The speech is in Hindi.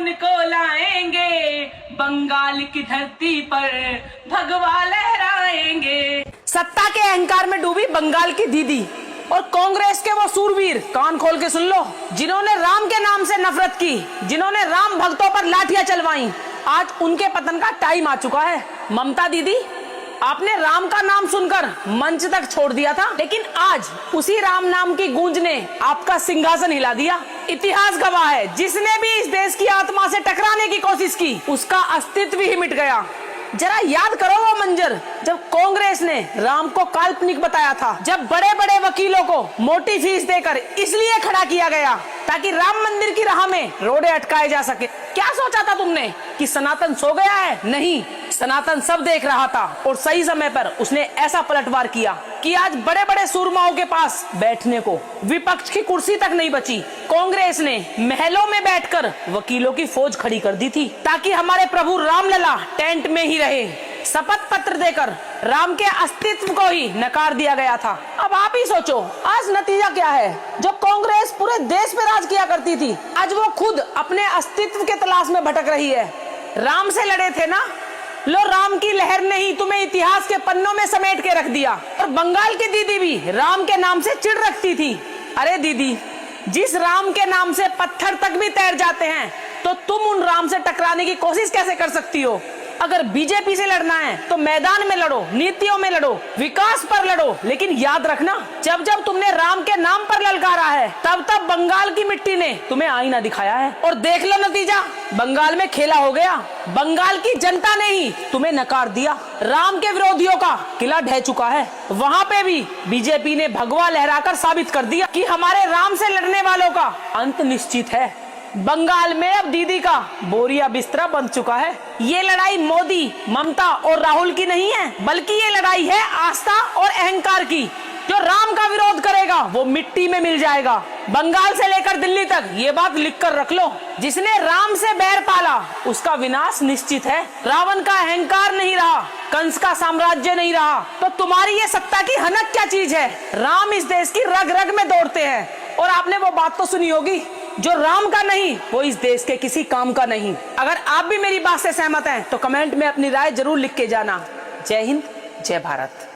सुकून को लाएंगे, बंगाल की धरती पर भगवा लहराएंगे। सत्ता के अहंकार में डूबी बंगाल की दीदी और कांग्रेस के वो सूरवीर, कान खोल के सुन लो, जिन्होंने राम के नाम से नफरत की, जिन्होंने राम भक्तों पर लाठियां चलवाई, आज उनके पतन का टाइम आ चुका है। ममता दीदी, आपने राम का नाम सुनकर मंच तक छोड़ दिया था, लेकिन आज उसी राम नाम की गूंज ने आपका सिंहासन हिला दिया। इतिहास गवाह है, जिसने भी इस देश की आत्मा से टकराने की कोशिश की, उसका अस्तित्व ही मिट गया। जरा याद करो वो मंजर, जब कांग्रेस ने राम को काल्पनिक बताया था, जब बड़े बड़े वकीलों को मोटी फीस देकर इसलिए खड़ा किया गया ताकि राम मंदिर की राह में रोड़े अटकाए जा सके। क्या सोचा था तुमने कि सनातन सो गया है? नहीं, सनातन सब देख रहा था और सही समय पर उसने ऐसा पलटवार किया कि आज बड़े बड़े सूरमाओं के पास बैठने को विपक्ष की कुर्सी तक नहीं बची। कांग्रेस ने महलों में बैठकर वकीलों की फौज खड़ी कर दी थी ताकि हमारे प्रभु रामलला टेंट में ही रहे। शपथ पत्र देकर राम के अस्तित्व को ही नकार दिया गया था। अब आप ही सोचो आज नतीजा क्या है। जो कांग्रेस पूरे देश पे राज किया करती थी, आज वो खुद अपने अस्तित्व के तलाश में भटक रही है। राम से लड़े थे ना, लो राम की लहर ने ही तुम्हें इतिहास के पन्नों में समेट के रख दिया। और बंगाल की दीदी भी राम के नाम से चिढ़ रखती थी। अरे दीदी, जिस राम के नाम से पत्थर तक भी तैर जाते हैं, तो तुम उन राम से टकराने की कोशिश कैसे कर सकती हो? अगर बीजेपी से लड़ना है तो मैदान में लड़ो, नीतियों में लड़ो, विकास पर लड़ो, लेकिन याद रखना, जब जब तुमने राम के नाम पर ललकारा है, तब तब बंगाल की मिट्टी ने तुम्हें आईना दिखाया है। और देख लो नतीजा, बंगाल में खेला हो गया। बंगाल की जनता ने ही तुम्हें नकार दिया। राम के विरोधियों का किला ढह चुका है। वहाँ पे भी बीजेपी ने भगवा लहराकर साबित कर दिया कि हमारे राम से लड़ने वालों का अंत निश्चित है। बंगाल में अब दीदी का बोरिया बिस्तरा बन चुका है। ये लड़ाई मोदी, ममता और राहुल की नहीं है, बल्कि ये लड़ाई है आस्था और अहंकार की। जो राम का विरोध करेगा वो मिट्टी में मिल जाएगा। बंगाल से लेकर दिल्ली तक ये बात लिखकर रख लो, जिसने राम से बैर पाला उसका विनाश निश्चित है। रावण का अहंकार नहीं रहा, कंस का साम्राज्य नहीं रहा, तो तुम्हारी ये सत्ता की हनक क्या चीज है? राम इस देश की रग रग में दौड़ते हैं। और आपने वो बात तो सुनी होगी, जो राम का नहीं वो इस देश के किसी काम का नहीं। अगर आप भी मेरी बात से सहमत हैं तो कमेंट में अपनी राय जरूर लिख के जाना। जय हिंद, जय भारत।